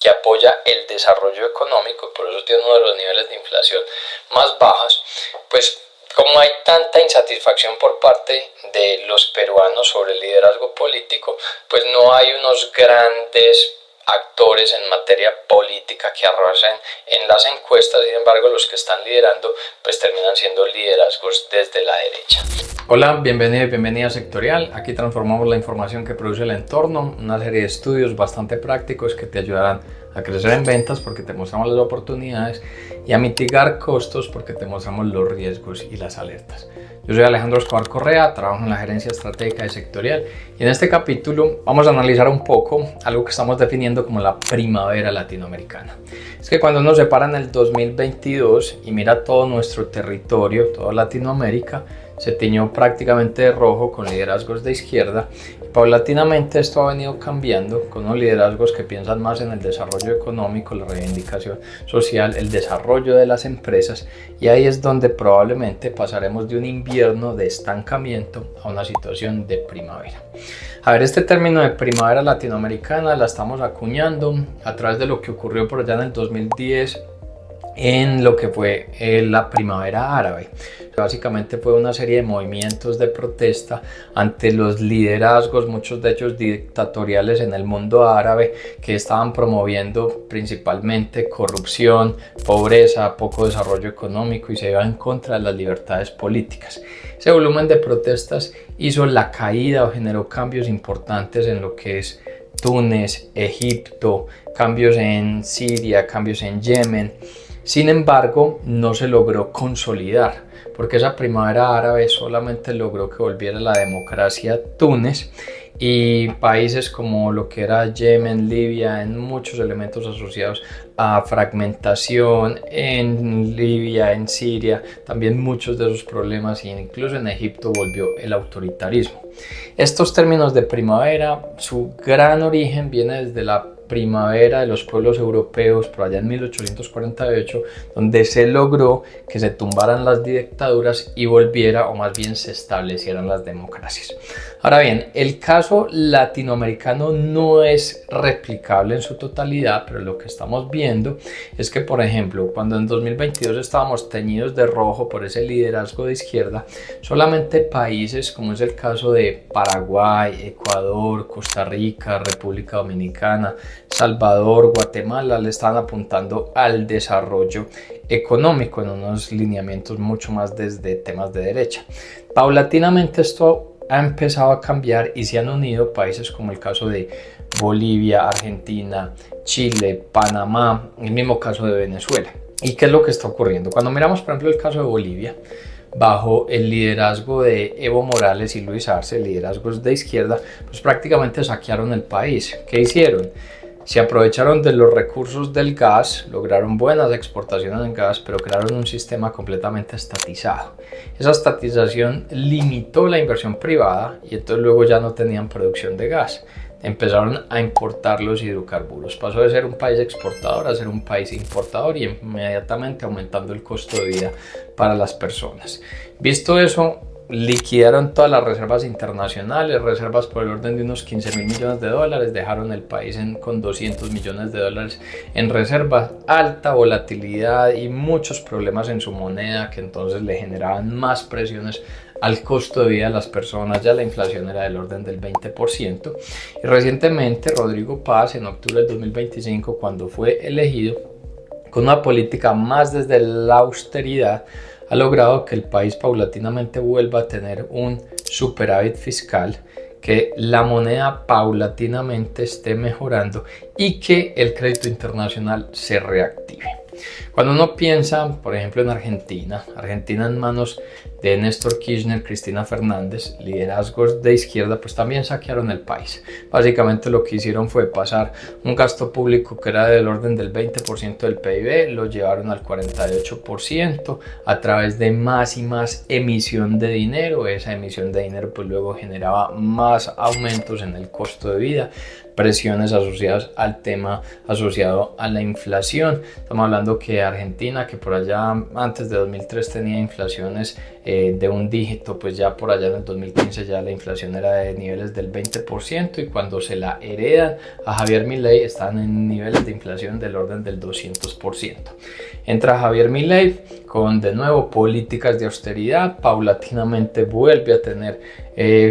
que apoya el desarrollo económico y por eso tiene uno de los niveles de inflación más bajos, pues como hay tanta insatisfacción por parte de los peruanos sobre el liderazgo político, pues no hay unos grandes actores en materia política que arrasen en las encuestas. Sin embargo, los que están liderando pues terminan siendo liderazgos desde la derecha. Hola, bienvenido y bienvenida a Sectorial. Aquí transformamos la información que produce el entorno, una serie de estudios bastante prácticos que te ayudarán a crecer en ventas porque te mostramos las oportunidades y a mitigar costos porque te mostramos los riesgos y las alertas. Yo soy Alejandro Escobar Correa, trabajo en la gerencia estratégica de Sectorial y en este capítulo vamos a analizar un poco algo que estamos definiendo como la primavera latinoamericana. Es que cuando uno se para en el 2022 y mira todo nuestro territorio, toda Latinoamérica, se tiñó prácticamente de rojo con liderazgos de izquierda. Paulatinamente esto ha venido cambiando con unos liderazgos que piensan más en el desarrollo económico, la reivindicación social, el desarrollo de las empresas, y ahí es donde probablemente pasaremos de un invierno de estancamiento a una situación de primavera. A ver, este término de primavera latinoamericana la estamos acuñando a través de lo que ocurrió por allá en el 2010 en lo que fue la primavera árabe. Básicamente fue una serie de movimientos de protesta ante los liderazgos, muchos de ellos dictatoriales en el mundo árabe, que estaban promoviendo principalmente corrupción, pobreza, poco desarrollo económico y se iba en contra de las libertades políticas. Ese volumen de protestas hizo la caída o generó cambios importantes en lo que es Túnez, Egipto, cambios en Siria, cambios en Yemen. Sin embargo, no se logró consolidar, porque esa primavera árabe solamente logró que volviera la democracia a Túnez y países como lo que era Yemen, Libia, en muchos elementos asociados a fragmentación, en Libia, en Siria, también muchos de esos problemas, e incluso en Egipto volvió el autoritarismo. Estos términos de primavera, su gran origen viene desde la primavera de los pueblos europeos por allá en 1848, donde se logró que se tumbaran las dictaduras y volviera, o más bien se establecieran las democracias. Ahora bien, el caso latinoamericano no es replicable en su totalidad, pero lo que estamos viendo es que, por ejemplo, cuando en 2022 estábamos teñidos de rojo por ese liderazgo de izquierda, solamente países como es el caso de Paraguay, Ecuador, Costa Rica, República Dominicana, Salvador, Guatemala le están apuntando al desarrollo económico en unos lineamientos mucho más desde temas de derecha. Paulatinamente esto ha empezado a cambiar y se han unido países como el caso de Bolivia, Argentina, Chile, Panamá, el mismo caso de Venezuela. ¿Y qué es lo que está ocurriendo? Cuando miramos, por ejemplo, el caso de Bolivia, bajo el liderazgo de Evo Morales y Luis Arce, liderazgos de izquierda, pues prácticamente saquearon el país. ¿Qué hicieron? Se aprovecharon de los recursos del gas, lograron buenas exportaciones en gas, pero crearon un sistema completamente estatizado. Esa estatización limitó la inversión privada y entonces luego ya no tenían producción de gas. Empezaron a importar los hidrocarburos. Pasó de ser un país exportador a ser un país importador y inmediatamente aumentando el costo de vida para las personas. Visto eso, liquidaron todas las reservas internacionales, reservas por el orden de unos 15.000 millones de dólares, dejaron el país con 200 millones de dólares en reservas, alta volatilidad y muchos problemas en su moneda que entonces le generaban más presiones al costo de vida de las personas. Ya la inflación era del orden del 20%. Y recientemente Rodrigo Paz, en octubre del 2025, cuando fue elegido, con una política más desde la austeridad, ha logrado que el país paulatinamente vuelva a tener un superávit fiscal, que la moneda paulatinamente esté mejorando y que el crédito internacional se reactive. Cuando uno piensa, por ejemplo, en Argentina en manos de Néstor Kirchner, Cristina Fernández, liderazgos de izquierda, pues también saquearon el país. Básicamente lo que hicieron fue pasar un gasto público que era del orden del 20% del PIB, lo llevaron al 48% a través de más y más emisión de dinero. Esa emisión de dinero pues luego generaba más aumentos en el costo de vida, presiones asociadas al tema asociado a la inflación. Estamos hablando que Argentina, que por allá antes de 2003 tenía inflaciones de un dígito, pues ya por allá en el 2015 ya la inflación era de niveles del 20%, y cuando se la heredan a Javier Milei están en niveles de inflación del orden del 200%. Entra Javier Milei con de nuevo políticas de austeridad, paulatinamente vuelve a tener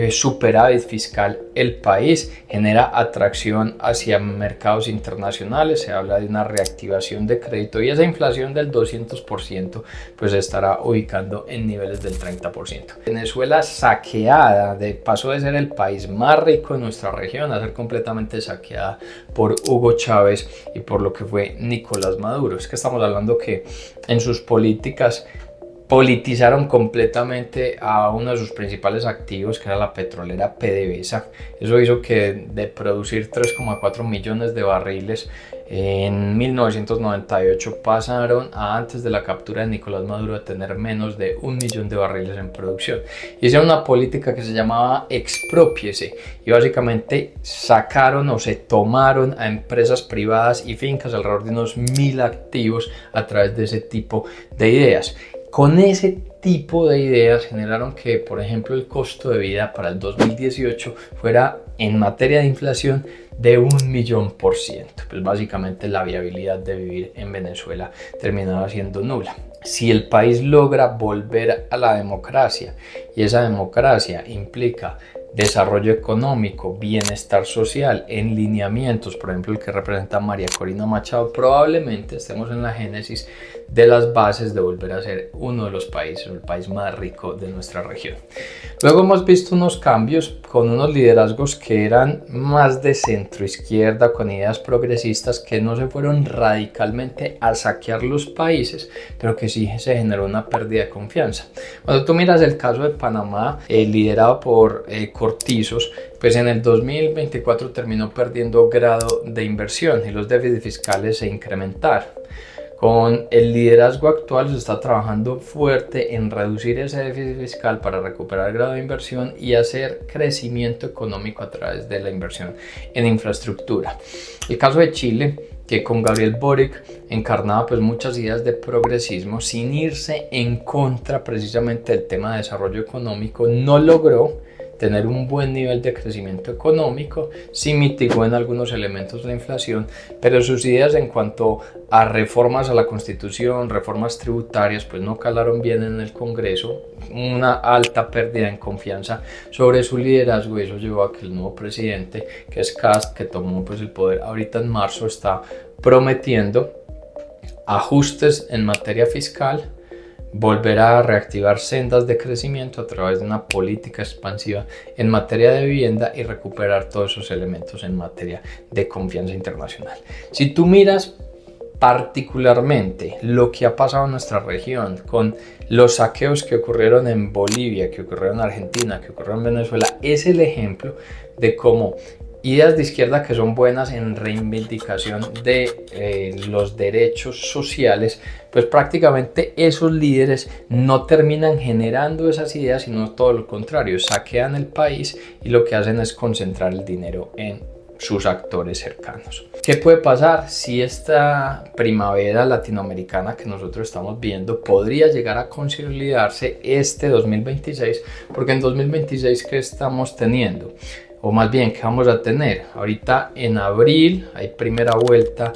superávit fiscal el país, genera atracción hacia mercados internacionales, se habla de una reactivación de crédito, y esa inflación del 200% pues se estará ubicando en niveles del 30%. Venezuela saqueada, pasó de ser el país más rico de nuestra región a ser completamente saqueada por Hugo Chávez y por lo que fue Nicolás Maduro. Es que estamos hablando que en sus políticas politizaron completamente a uno de sus principales activos, que era la petrolera PDVSA. Eso hizo que de producir 3,4 millones de barriles en 1998 pasaron a, antes de la captura de Nicolás Maduro, a tener menos de 1 millón de barriles en producción. Hicieron una política que se llamaba exprópiese, y básicamente sacaron o se tomaron a empresas privadas y fincas, alrededor de unos 1000 activos, a través de ese tipo de ideas. Con ese tipo de ideas generaron que, por ejemplo, el costo de vida para el 2018 fuera, en materia de inflación, de 1.000.000%. Pues básicamente la viabilidad de vivir en Venezuela terminaba siendo nula. Si el país logra volver a la democracia, y esa democracia implica desarrollo económico, bienestar social, en lineamientos, por ejemplo el que representa María Corina Machado, probablemente estemos en la génesis de las bases de volver a ser uno de los países, el país más rico de nuestra región. Luego hemos visto unos cambios con unos liderazgos que eran más de centro izquierda, con ideas progresistas, que no se fueron radicalmente a saquear los países, pero que sí se generó una pérdida de confianza. Cuando tú miras el caso de Panamá, liderado por Cortizos, pues en el 2024 terminó perdiendo grado de inversión y los déficits fiscales se incrementaron. Con el liderazgo actual se está trabajando fuerte en reducir ese déficit fiscal para recuperar el grado de inversión y hacer crecimiento económico a través de la inversión en infraestructura. El caso de Chile, que con Gabriel Boric encarnaba pues muchas ideas de progresismo sin irse en contra precisamente del tema de desarrollo económico, no logró tener un buen nivel de crecimiento económico, sí mitigó en algunos elementos la inflación, pero sus ideas en cuanto a reformas a la Constitución, reformas tributarias, pues no calaron bien en el Congreso, una alta pérdida en confianza sobre su liderazgo, y eso llevó a que el nuevo presidente, que es Kast, que tomó pues el poder ahorita en marzo, está prometiendo ajustes en materia fiscal, volver a reactivar sendas de crecimiento a través de una política expansiva en materia de vivienda y recuperar todos esos elementos en materia de confianza internacional. Si tú miras particularmente lo que ha pasado en nuestra región con los saqueos que ocurrieron en Bolivia, que ocurrieron en Argentina, que ocurrieron en Venezuela, es el ejemplo de cómo ideas de izquierda que son buenas en reivindicación de los derechos sociales, pues prácticamente esos líderes no terminan generando esas ideas, sino todo lo contrario, saquean el país y lo que hacen es concentrar el dinero en sus actores cercanos. ¿Qué puede pasar si esta primavera latinoamericana que nosotros estamos viendo podría llegar a consolidarse este 2026? Porque en 2026, ¿qué estamos teniendo? O más bien, ¿qué vamos a tener? Ahorita en abril hay primera vuelta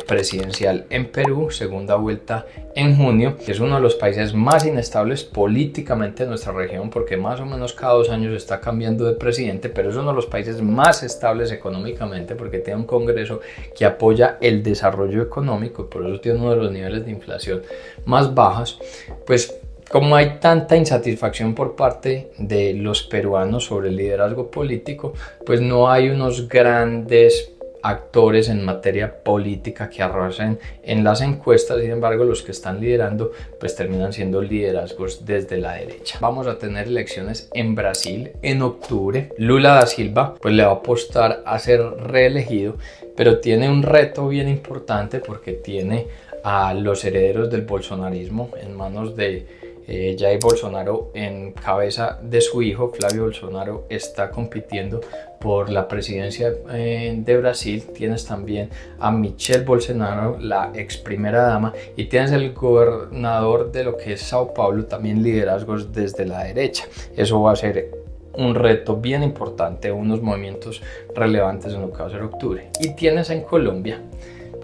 presidencial en Perú, segunda vuelta en junio, que es uno de los países más inestables políticamente de nuestra región, porque más o menos cada 2 años está cambiando de presidente, pero es uno de los países más estables económicamente porque tiene un Congreso que apoya el desarrollo económico, y por eso tiene uno de los niveles de inflación más bajos. Pues como hay tanta insatisfacción por parte de los peruanos sobre el liderazgo político, pues no hay unos grandes actores en materia política que arrasen en las encuestas. Sin embargo, los que están liderando pues terminan siendo liderazgos desde la derecha. Vamos a tener elecciones en Brasil en octubre. Lula da Silva pues le va a apostar a ser reelegido, pero tiene un reto bien importante porque tiene a los herederos del bolsonarismo en manos de Jair Bolsonaro, en cabeza de su hijo Flavio Bolsonaro, está compitiendo por la presidencia de Brasil. Tienes también a Michelle Bolsonaro, la ex primera dama, y tienes el gobernador de lo que es Sao Paulo, también liderazgos desde la derecha. Eso va a ser un reto bien importante, unos movimientos relevantes en lo que va a ser octubre. Y tienes en Colombia,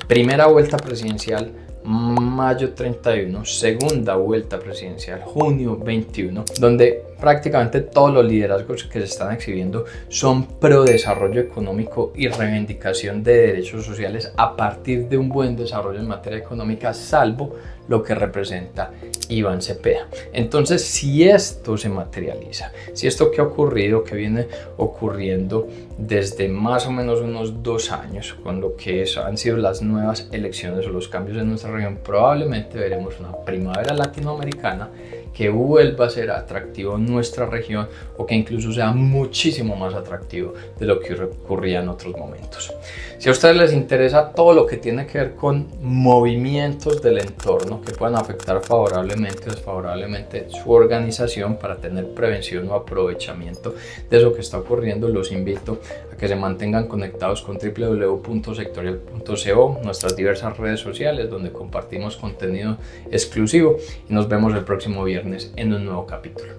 primera vuelta presidencial mayo 31, segunda vuelta presidencial junio 21, donde prácticamente todos los liderazgos que se están exhibiendo son pro desarrollo económico y reivindicación de derechos sociales a partir de un buen desarrollo en materia económica, salvo lo que representa Iván Cepeda. Entonces, si esto se materializa, si esto que ha ocurrido, que viene ocurriendo desde más o menos unos 2 años, con lo que han sido las nuevas elecciones o los cambios en nuestra región, probablemente veremos una primavera latinoamericana que vuelva a ser atractivo en nuestra región, o que incluso sea muchísimo más atractivo de lo que ocurría en otros momentos. Si a ustedes les interesa todo lo que tiene que ver con movimientos del entorno que puedan afectar favorablemente o desfavorablemente su organización, para tener prevención o aprovechamiento de eso que está ocurriendo, los invito a que se mantengan conectados con www.sectorial.co, nuestras diversas redes sociales donde compartimos contenido exclusivo, y nos vemos el próximo viernes en un nuevo capítulo.